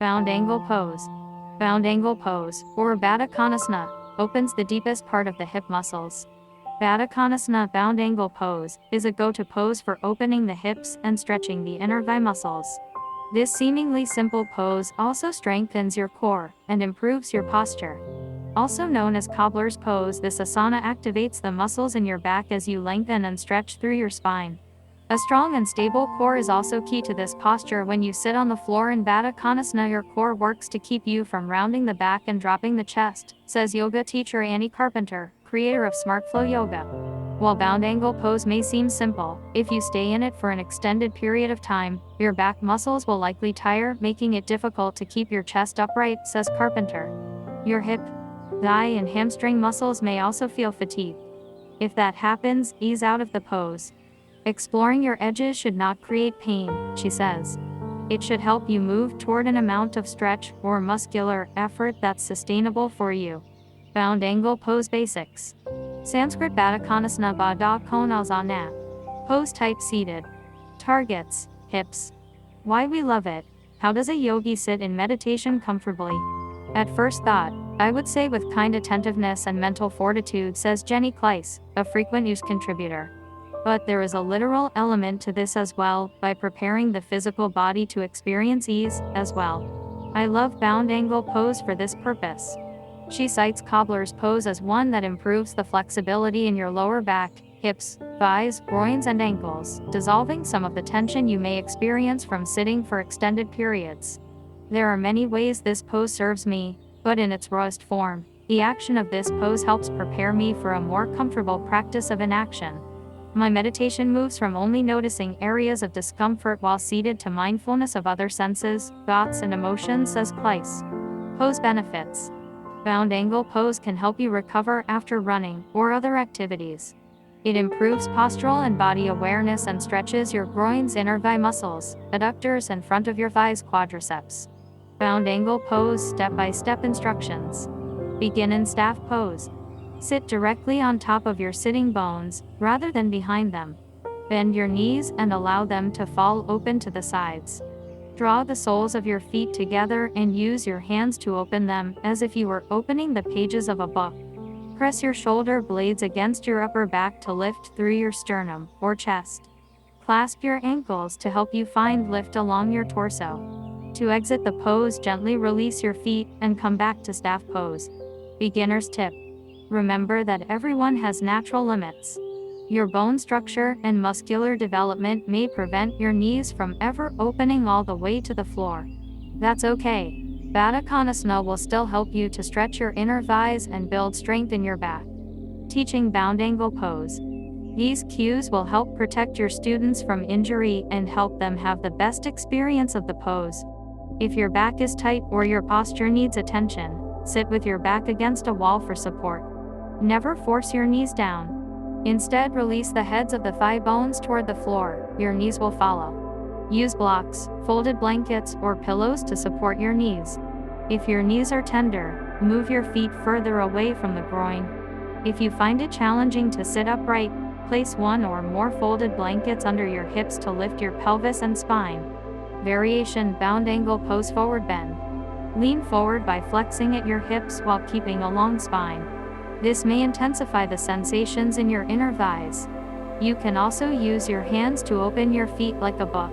Bound angle pose. Bound angle pose, or Baddha Konasana, opens the deepest part of the hip muscles. Baddha Konasana bound angle pose is a go-to pose for opening the hips and stretching the inner thigh muscles. This seemingly simple pose also strengthens your core and improves your posture. Also known as cobbler's pose, this asana activates the muscles in your back as you lengthen and stretch through your spine. A strong and stable core is also key to this posture. When you sit on the floor in Baddha Konasana, your core works to keep you from rounding the back and dropping the chest, says yoga teacher Annie Carpenter, creator of SmartFlow Yoga. While bound angle pose may seem simple, if you stay in it for an extended period of time, your back muscles will likely tire, making it difficult to keep your chest upright, says Carpenter. Your hip, thigh, and hamstring muscles may also feel fatigued. If that happens, ease out of the pose. Exploring your edges should not create pain, she says. It should help you move toward an amount of stretch or muscular effort that's sustainable for you. Bound angle pose basics. Sanskrit Baddha Konasana Konasana. Pose type seated. Targets, hips. Why we love it. How does a yogi sit in meditation comfortably? At first thought, I would say with kind attentiveness and mental fortitude, says Jenny Kleiss, a frequent use contributor. But there is a literal element to this as well, by preparing the physical body to experience ease, as well. I love bound angle pose for this purpose. She cites cobbler's pose as one that improves the flexibility in your lower back, hips, thighs, groins, and ankles, dissolving some of the tension you may experience from sitting for extended periods. There are many ways this pose serves me, but in its rawest form, the action of this pose helps prepare me for a more comfortable practice of inaction. My meditation moves from only noticing areas of discomfort while seated to mindfulness of other senses, thoughts, and emotions, says Kleiss. Pose benefits. Bound angle pose can help you recover after running or other activities. It improves postural and body awareness and stretches your groins, inner thigh muscles, adductors, and front of your thighs, quadriceps. Bound angle pose step-by-step instructions. Begin in staff pose. Sit directly on top of your sitting bones, rather than behind them. Bend your knees and allow them to fall open to the sides. Draw the soles of your feet together and use your hands to open them, as if you were opening the pages of a book. Press your shoulder blades against your upper back to lift through your sternum, or chest. Clasp your ankles to help you find lift along your torso. To exit the pose, gently release your feet and come back to staff pose. Beginner's tip. Remember that everyone has natural limits. Your bone structure and muscular development may prevent your knees from ever opening all the way to the floor. That's okay. Baddha Konasana will still help you to stretch your inner thighs and build strength in your back. Teaching bound angle pose. These cues will help protect your students from injury and help them have the best experience of the pose. If your back is tight or your posture needs attention, sit with your back against a wall for support. Never force your knees down. Instead, release the heads of the thigh bones toward the floor. Your knees will follow. Use blocks, folded blankets, or pillows to support your knees. If your knees are tender, move your feet further away from the groin. If you find it challenging to sit upright, place one or more folded blankets under your hips to lift your pelvis and spine. Variation bound angle pose forward bend. Lean forward by flexing at your hips while keeping a long spine. This may intensify the sensations in your inner thighs. You can also use your hands to open your feet like a book.